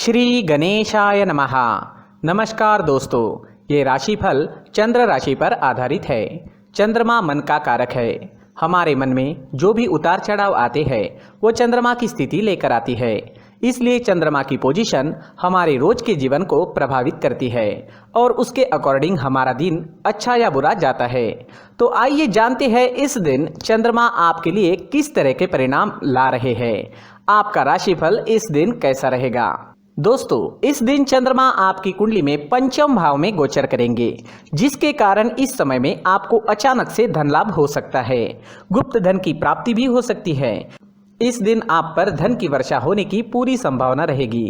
श्री गणेशाय नमः। नमस्कार दोस्तों, ये राशिफल चंद्र राशि पर आधारित है। चंद्रमा मन का कारक है। हमारे मन में जो भी उतार चढ़ाव आते हैं वो चंद्रमा की स्थिति लेकर आती है। इसलिए चंद्रमा की पोजीशन हमारे रोज के जीवन को प्रभावित करती है और उसके अकॉर्डिंग हमारा दिन अच्छा या बुरा जाता है। तो आइए जानते हैं इस दिन चंद्रमा आपके लिए किस तरह के परिणाम ला रहे हैं। आपका राशिफल इस दिन कैसा रहेगा। दोस्तों, इस दिन चंद्रमा आपकी कुंडली में पंचम भाव में गोचर करेंगे, जिसके कारण इस समय में आपको अचानक से धन लाभ हो सकता है। गुप्त धन की प्राप्ति भी हो सकती है। इस दिन आप पर धन की वर्षा होने की पूरी संभावना रहेगी।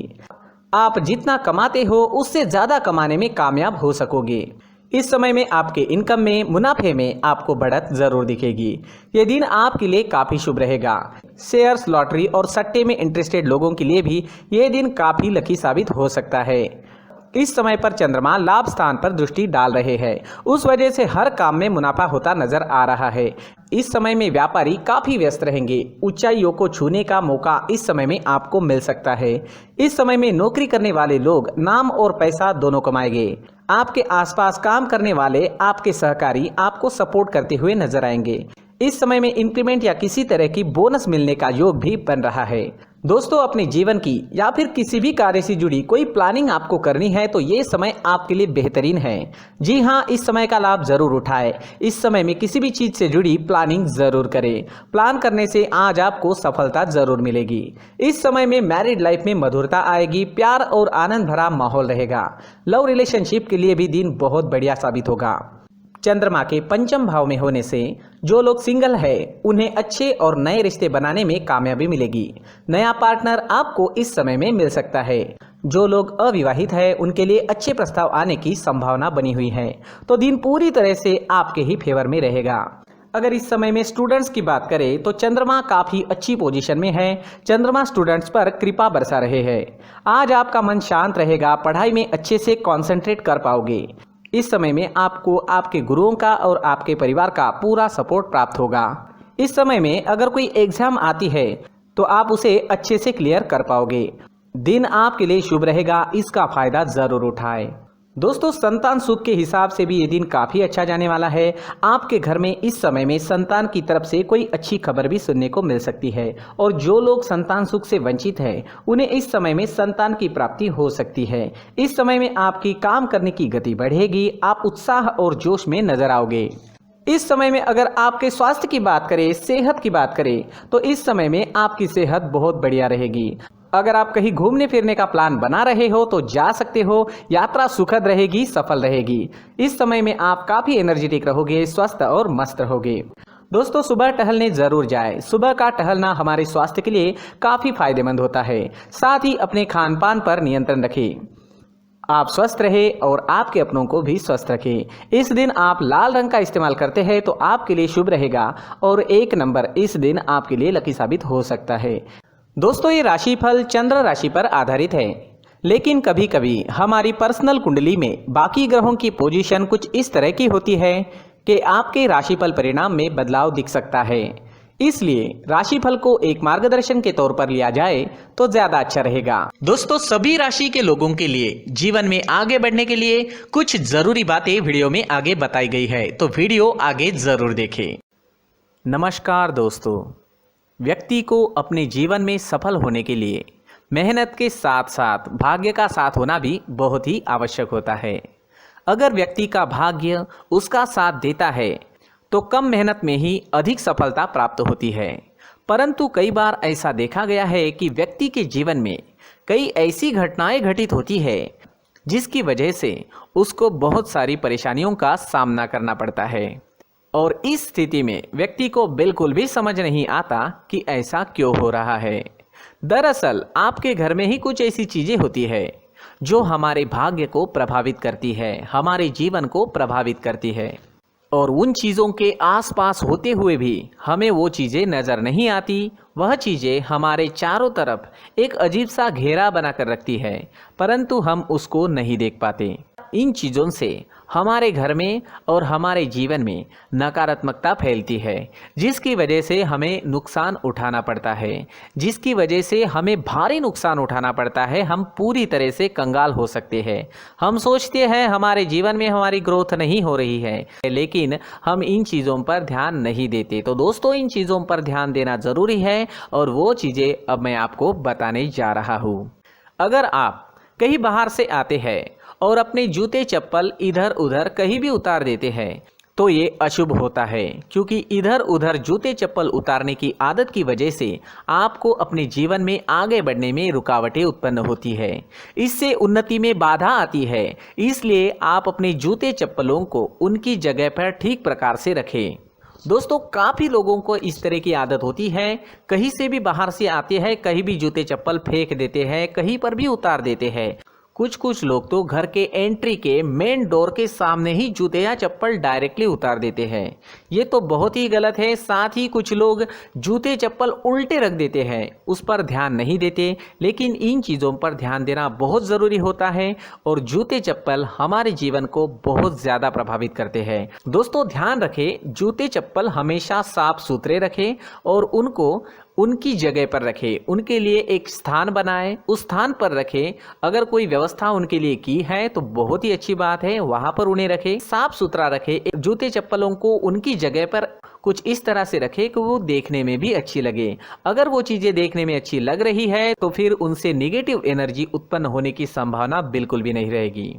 आप जितना कमाते हो उससे ज्यादा कमाने में कामयाब हो सकोगे। इस समय में आपके इनकम में, मुनाफे में आपको बढ़त जरूर दिखेगी। ये दिन आपके लिए काफी शुभ रहेगा। शेयर्स, लॉटरी और सट्टे में इंटरेस्टेड लोगों के लिए भी ये दिन काफी लकी साबित हो सकता है। इस समय पर चंद्रमा लाभ स्थान पर दृष्टि डाल रहे हैं, उस वजह से हर काम में मुनाफा होता नजर आ रहा है। इस समय में व्यापारी काफी व्यस्त रहेंगे। ऊंचाइयों को छूने का मौका इस समय में आपको मिल सकता है। इस समय में नौकरी करने वाले लोग नाम और पैसा दोनों कमाएंगे। आपके आसपास काम करने वाले आपके सहकारी आपको सपोर्ट करते हुए नजर आएंगे। इस समय में इंक्रीमेंट या किसी तरह की बोनस मिलने का योग भी बन रहा है। दोस्तों, अपने जीवन की या फिर किसी भी कार्य से जुड़ी कोई प्लानिंग आपको करनी है तो ये समय आपके लिए बेहतरीन है। जी हाँ, इस समय का लाभ जरूर उठाएं। इस समय में किसी भी चीज से जुड़ी प्लानिंग जरूर करें। प्लान करने से आज आपको सफलता जरूर मिलेगी। इस समय में मैरिड लाइफ में मधुरता आएगी। प्यार और आनंद भरा माहौल रहेगा। लव रिलेशनशिप के लिए भी दिन बहुत बढ़िया साबित होगा। चंद्रमा के पंचम भाव में होने से जो लोग सिंगल है उन्हें अच्छे और नए रिश्ते बनाने में कामयाबी मिलेगी। नया पार्टनर आपको इस समय में मिल सकता है। जो लोग अविवाहित है उनके लिए अच्छे प्रस्ताव आने की संभावना बनी हुई है। तो दिन पूरी तरह से आपके ही फेवर में रहेगा। अगर इस समय में स्टूडेंट्स की बात करें तो चंद्रमा काफी अच्छी पोजीशन में है। चंद्रमा स्टूडेंट्स पर कृपा बरसा रहे हैं। आज आपका मन शांत रहेगा। पढ़ाई में अच्छे से कॉन्सेंट्रेट कर पाओगे। इस समय में आपको आपके गुरुओं का और आपके परिवार का पूरा सपोर्ट प्राप्त होगा। इस समय में अगर कोई एग्जाम आती है तो आप उसे अच्छे से क्लियर कर पाओगे। दिन आपके लिए शुभ रहेगा, इसका फायदा जरूर उठाएं। दोस्तों, संतान सुख के हिसाब से भी ये दिन काफी अच्छा जाने वाला है। आपके घर में इस समय में संतान की तरफ से कोई अच्छी खबर भी सुनने को मिल सकती है और जो लोग संतान सुख से वंचित हैं उन्हें इस समय में संतान की प्राप्ति हो सकती है। इस समय में आपकी काम करने की गति बढ़ेगी। आप उत्साह और जोश में नजर आओगे। इस समय में अगर आपके स्वास्थ्य की बात करें, सेहत की बात करें तो इस समय में आपकी सेहत बहुत बढ़िया रहेगी। अगर आप कहीं घूमने फिरने का प्लान बना रहे हो तो जा सकते हो। यात्रा सुखद रहेगी, सफल रहेगी। इस समय में आप काफी एनर्जेटिक रहोगे, स्वस्थ और मस्त रहोगे। दोस्तों, सुबह टहलने जरूर जाएं। सुबह का टहलना हमारे स्वास्थ्य के लिए काफी फायदेमंद होता है। साथ ही अपने खान पान पर नियंत्रण रखें। आप स्वस्थ रहे और आपके अपनों को भी स्वस्थ रखें। इस दिन आप लाल रंग का इस्तेमाल करते हैं तो आपके लिए शुभ रहेगा और 1 नंबर इस दिन आपके लिए लकी साबित हो सकता है। दोस्तों, ये राशिफल चंद्र राशि पर आधारित है, लेकिन कभी कभी हमारी पर्सनल कुंडली में बाकी ग्रहों की पोजीशन कुछ इस तरह की होती है कि आपके राशिफल परिणाम में बदलाव दिख सकता है। इसलिए राशिफल को एक मार्गदर्शन के तौर पर लिया जाए तो ज्यादा अच्छा रहेगा। दोस्तों, सभी राशि के लोगों के लिए जीवन में आगे बढ़ने के लिए कुछ जरूरी बातें वीडियो में आगे बताई गई है, तो वीडियो आगे जरूर देखें। नमस्कार दोस्तों, व्यक्ति को अपने जीवन में सफल होने के लिए मेहनत के साथ साथ भाग्य का साथ होना भी बहुत ही आवश्यक होता है। अगर व्यक्ति का भाग्य उसका साथ देता है तो कम मेहनत में ही अधिक सफलता प्राप्त होती है। परंतु कई बार ऐसा देखा गया है कि व्यक्ति के जीवन में कई ऐसी घटनाएं घटित होती है जिसकी वजह से उसको बहुत सारी परेशानियों का सामना करना पड़ता है और इस स्थिति में व्यक्ति को बिल्कुल भी समझ नहीं आता कि ऐसा क्यों हो रहा है। दरअसल आपके घर में ही कुछ ऐसी चीजें होती है जो हमारे भाग्य को प्रभावित करती है, हमारे जीवन को प्रभावित करती है और उन चीज़ों के आसपास होते हुए भी हमें वो चीज़ें नज़र नहीं आती। वह चीज़ें हमारे चारों तरफ एक अजीब सा घेरा बनाकर रखती है, परंतु हम उसको नहीं देख पाते। इन चीज़ों से हमारे घर में और हमारे जीवन में नकारात्मकता फैलती है, जिसकी वजह से हमें नुकसान उठाना पड़ता है, जिसकी वजह से हमें भारी नुकसान उठाना पड़ता है। हम पूरी तरह से कंगाल हो सकते हैं। हम सोचते हैं हमारे जीवन में हमारी ग्रोथ नहीं हो रही है, लेकिन हम इन चीज़ों पर ध्यान नहीं देते। तो दोस्तों, इन चीज़ों पर ध्यान देना ज़रूरी है और वो चीज़ें अब मैं आपको बताने जा रहा हूँ। अगर आप कहीं बाहर से आते हैं और अपने जूते चप्पल इधर उधर कहीं भी उतार देते हैं तो ये अशुभ होता है, क्योंकि इधर उधर जूते चप्पल उतारने की आदत की वजह से आपको अपने जीवन में आगे बढ़ने में रुकावटें उत्पन्न होती है। इससे उन्नति में बाधा आती है। इसलिए आप अपने जूते चप्पलों को उनकी जगह पर ठीक प्रकार से रखें। दोस्तों, काफ़ी लोगों को इस तरह की आदत होती है, कहीं से भी बाहर से आते हैं, कहीं भी जूते चप्पल फेंक देते हैं, कहीं पर भी उतार देते हैं। कुछ लोग तो घर के एंट्री के मेन डोर के सामने ही जूते या चप्पल डायरेक्टली उतार देते हैं। ये तो बहुत ही गलत है। साथ ही कुछ लोग जूते चप्पल उल्टे रख देते हैं, उस पर ध्यान नहीं देते। लेकिन इन चीज़ों पर ध्यान देना बहुत ज़रूरी होता है और जूते चप्पल हमारे जीवन को बहुत ज़्यादा प्रभावित करते हैं। दोस्तों, ध्यान रखें, जूते चप्पल हमेशा साफ सुथरे रखें और उनको उनकी जगह पर रखें। उनके लिए एक स्थान बनाएं, उस स्थान पर रखें। अगर कोई व्यवस्था उनके लिए की है तो बहुत ही अच्छी बात है, वहां पर उन्हें रखें, साफ सुथरा रखें। जूते चप्पलों को उनकी जगह पर कुछ इस तरह से रखें कि वो देखने में भी अच्छी लगे। अगर वो चीज़ें देखने में अच्छी लग रही है तो फिर उनसे नेगेटिव एनर्जी उत्पन्न होने की संभावना बिल्कुल भी नहीं रहेगी।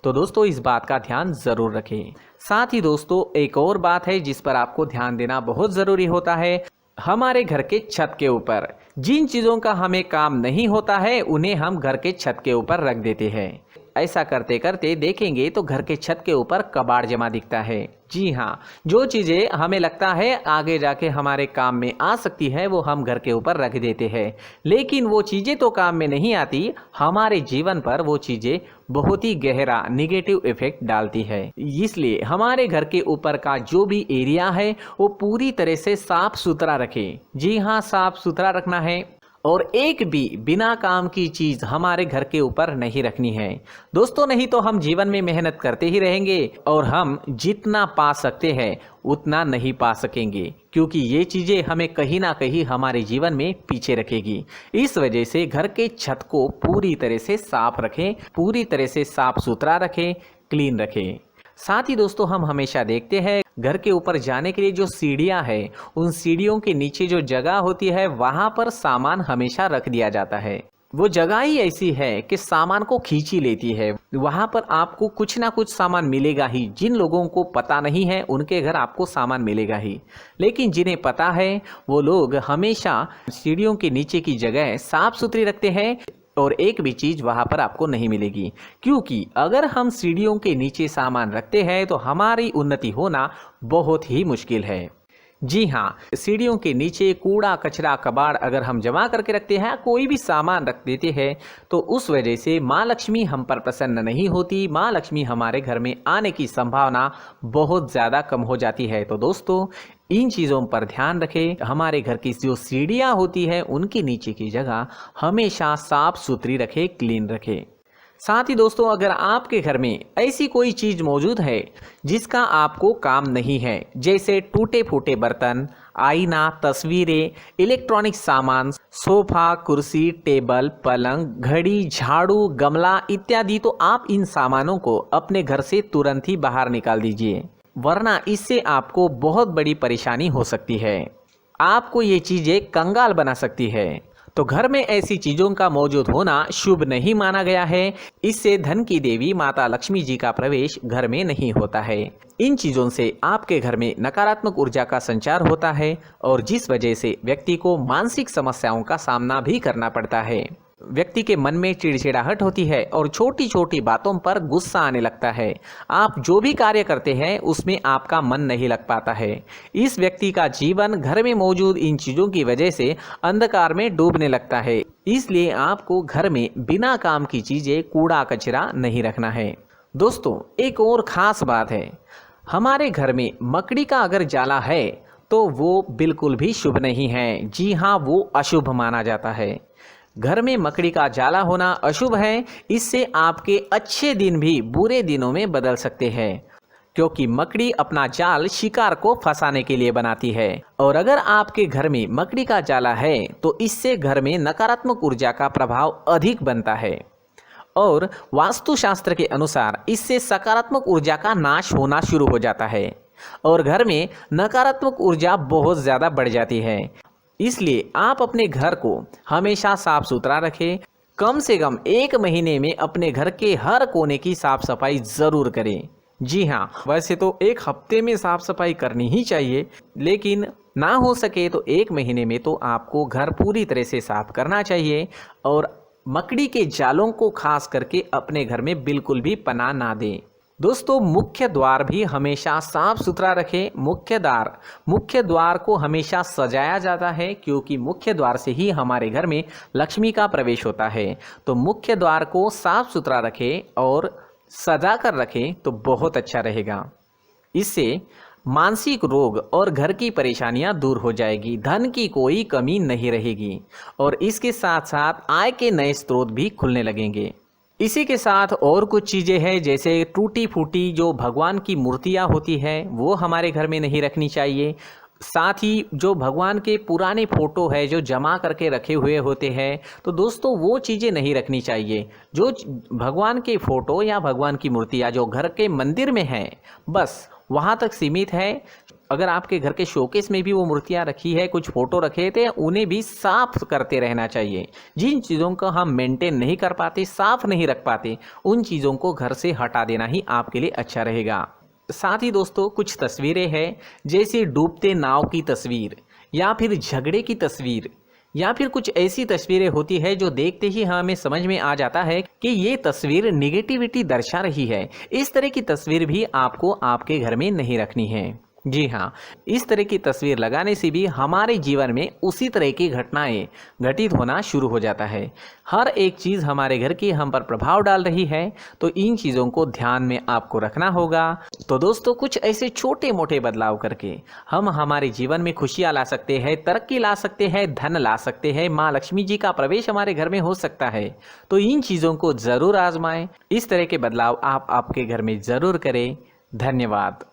तो दोस्तों, इस बात का ध्यान ज़रूर रखें। साथ ही दोस्तों, एक और बात है जिस पर आपको ध्यान देना बहुत ज़रूरी होता है। हमारे घर के छत के ऊपर जिन चीज़ों का हमें काम नहीं होता है उन्हें हम घर के छत के ऊपर रख देते हैं। ऐसा करते करते देखेंगे तो घर के छत के ऊपर कबाड़ जमा दिखता है। जी हाँ, जो चीज़ें हमें लगता है आगे जाके हमारे काम में आ सकती है वो हम घर के ऊपर रख देते हैं, लेकिन वो चीज़ें तो काम में नहीं आती। हमारे जीवन पर वो चीज़ें बहुत ही गहरा निगेटिव इफेक्ट डालती है। इसलिए हमारे घर के ऊपर का जो भी एरिया है वो पूरी तरह से साफ सुथरा रखें। जी हाँ, साफ सुथरा रखना है और एक भी बिना काम की चीज़ हमारे घर के ऊपर नहीं रखनी है। दोस्तों, नहीं तो हम जीवन में मेहनत करते ही रहेंगे और हम जितना पा सकते हैं उतना नहीं पा सकेंगे, क्योंकि ये चीज़ें हमें कहीं ना कहीं हमारे जीवन में पीछे रखेगी। इस वजह से घर के छत को पूरी तरह से साफ रखें, पूरी तरह से साफ सुथरा रखें, क्लीन रखें। साथ ही दोस्तों, हम हमेशा देखते हैं घर के ऊपर जाने के लिए जो सीढ़ियां हैं, उन सीढ़ियों के नीचे जो जगह होती है वहां पर सामान हमेशा रख दिया जाता है। वो जगह ही ऐसी है कि सामान को खींच ही लेती है। वहां पर आपको कुछ ना कुछ सामान मिलेगा ही। जिन लोगों को पता नहीं है उनके घर आपको सामान मिलेगा ही, लेकिन जिन्हें पता है वो लोग हमेशा सीढ़ियों के नीचे की जगह साफ सुथरी रखते हैं और एक भी चीज़ वहाँ पर आपको नहीं मिलेगी। क्योंकि अगर हम सीढ़ियों के नीचे सामान रखते हैं तो हमारी उन्नति होना बहुत ही मुश्किल है। जी हाँ, सीढ़ियों के नीचे कूड़ा कचरा कबाड़ अगर हम जमा करके रखते हैं, कोई भी सामान रख देते हैं, तो उस वजह से माँ लक्ष्मी हम पर प्रसन्न नहीं होती। माँ लक्ष्मी हमारे घर में आने की संभावना बहुत ज़्यादा कम हो जाती है। तो दोस्तों, इन चीज़ों पर ध्यान रखें। हमारे घर की जो सीढ़ियाँ होती है उनके नीचे की जगह हमेशा साफ सुथरी रखें, क्लीन रखें। साथ ही दोस्तों, अगर आपके घर में ऐसी कोई चीज़ मौजूद है जिसका आपको काम नहीं है, जैसे टूटे फूटे बर्तन, आईना, तस्वीरें, इलेक्ट्रॉनिक सामान, सोफा, कुर्सी, टेबल, पलंग, घड़ी, झाड़ू, गमला इत्यादि, तो आप इन सामानों को अपने घर से तुरंत ही बाहर निकाल दीजिए, वरना इससे आपको बहुत बड़ी परेशानी हो सकती है। आपको ये चीज़ें कंगाल बना सकती है। तो घर में ऐसी चीज़ों का मौजूद होना शुभ नहीं माना गया है। इससे धन की देवी माता लक्ष्मी जी का प्रवेश घर में नहीं होता है। इन चीज़ों से आपके घर में नकारात्मक ऊर्जा का संचार होता है और जिस वजह से व्यक्ति को मानसिक समस्याओं का सामना भी करना पड़ता है। व्यक्ति के मन में चिड़चिड़ाहट होती है और छोटी छोटी बातों पर गुस्सा आने लगता है। आप जो भी कार्य करते हैं उसमें आपका मन नहीं लग पाता है। इस व्यक्ति का जीवन घर में मौजूद इन चीज़ों की वजह से अंधकार में डूबने लगता है। इसलिए आपको घर में बिना काम की चीज़ें, कूड़ा कचरा नहीं रखना है। दोस्तों, एक और ख़ास बात है, हमारे घर में मकड़ी का अगर जाला है तो वो बिल्कुल भी शुभ नहीं है। जी हाँ, वो अशुभ माना जाता है। घर में मकड़ी का जाला होना अशुभ है। इससे आपके अच्छे दिन भी बुरे दिनों में बदल सकते हैं, क्योंकि मकड़ी अपना जाल शिकार को फंसाने के लिए बनाती है। और अगर आपके घर में मकड़ी का जाला है तो इससे घर में नकारात्मक ऊर्जा का प्रभाव अधिक बनता है और वास्तुशास्त्र के अनुसार इससे सकारात्मक ऊर्जा का नाश होना शुरू हो जाता है और घर में नकारात्मक ऊर्जा बहुत ज़्यादा बढ़ जाती है। इसलिए आप अपने घर को हमेशा साफ सुथरा रखें। कम से कम 1 महीने में अपने घर के हर कोने की साफ सफाई ज़रूर करें। जी हाँ, वैसे तो 1 हफ्ते में साफ सफाई करनी ही चाहिए, लेकिन ना हो सके तो 1 महीने में तो आपको घर पूरी तरह से साफ करना चाहिए और मकड़ी के जालों को खास करके अपने घर में बिल्कुल भी पनाह ना दें। दोस्तों, मुख्य द्वार भी हमेशा साफ सुथरा रखें। मुख्य द्वार को हमेशा सजाया जाता है, क्योंकि मुख्य द्वार से ही हमारे घर में लक्ष्मी का प्रवेश होता है। तो मुख्य द्वार को साफ सुथरा रखें और सजा कर रखें तो बहुत अच्छा रहेगा। इससे मानसिक रोग और घर की परेशानियां दूर हो जाएगी, धन की कोई कमी नहीं रहेगी और इसके साथ साथ आय के नए स्रोत भी खुलने लगेंगे। इसी के साथ और कुछ चीज़ें हैं, जैसे टूटी फूटी जो भगवान की मूर्तियां होती है वो हमारे घर में नहीं रखनी चाहिए। साथ ही जो भगवान के पुराने फोटो है जो जमा करके रखे हुए होते हैं, तो दोस्तों वो चीज़ें नहीं रखनी चाहिए। जो भगवान के फोटो या भगवान की मूर्तियाँ जो घर के मंदिर में हैं, बस वहाँ तक सीमित है। अगर आपके घर के शोकेस में भी वो मूर्तियाँ रखी है, कुछ फोटो रखे थे, उन्हें भी साफ करते रहना चाहिए। जिन चीज़ों को हम मेंटेन नहीं कर पाते, साफ नहीं रख पाते, उन चीज़ों को घर से हटा देना ही आपके लिए अच्छा रहेगा। साथ ही दोस्तों, कुछ तस्वीरें हैं, जैसे डूबते नाव की तस्वीर या फिर झगड़े की तस्वीर या फिर कुछ ऐसी तस्वीरें होती है जो देखते ही हमें समझ में आ जाता है कि ये तस्वीर निगेटिविटी दर्शा रही है। इस तरह की तस्वीर भी आपको आपके घर में नहीं रखनी है। जी हाँ, इस तरह की तस्वीर लगाने से भी हमारे जीवन में उसी तरह की घटनाएं घटित होना शुरू हो जाता है। हर एक चीज़ हमारे घर की हम पर प्रभाव डाल रही है, तो इन चीज़ों को ध्यान में आपको रखना होगा। तो दोस्तों, कुछ ऐसे छोटे मोटे बदलाव करके हम हमारे जीवन में खुशियाँ ला सकते हैं, तरक्की ला सकते हैं, धन ला सकते हैं, माँ लक्ष्मी जी का प्रवेश हमारे घर में हो सकता है। तो इन चीज़ों को ज़रूर आजमाएं। इस तरह के बदलाव आप आपके घर में ज़रूर करें। धन्यवाद।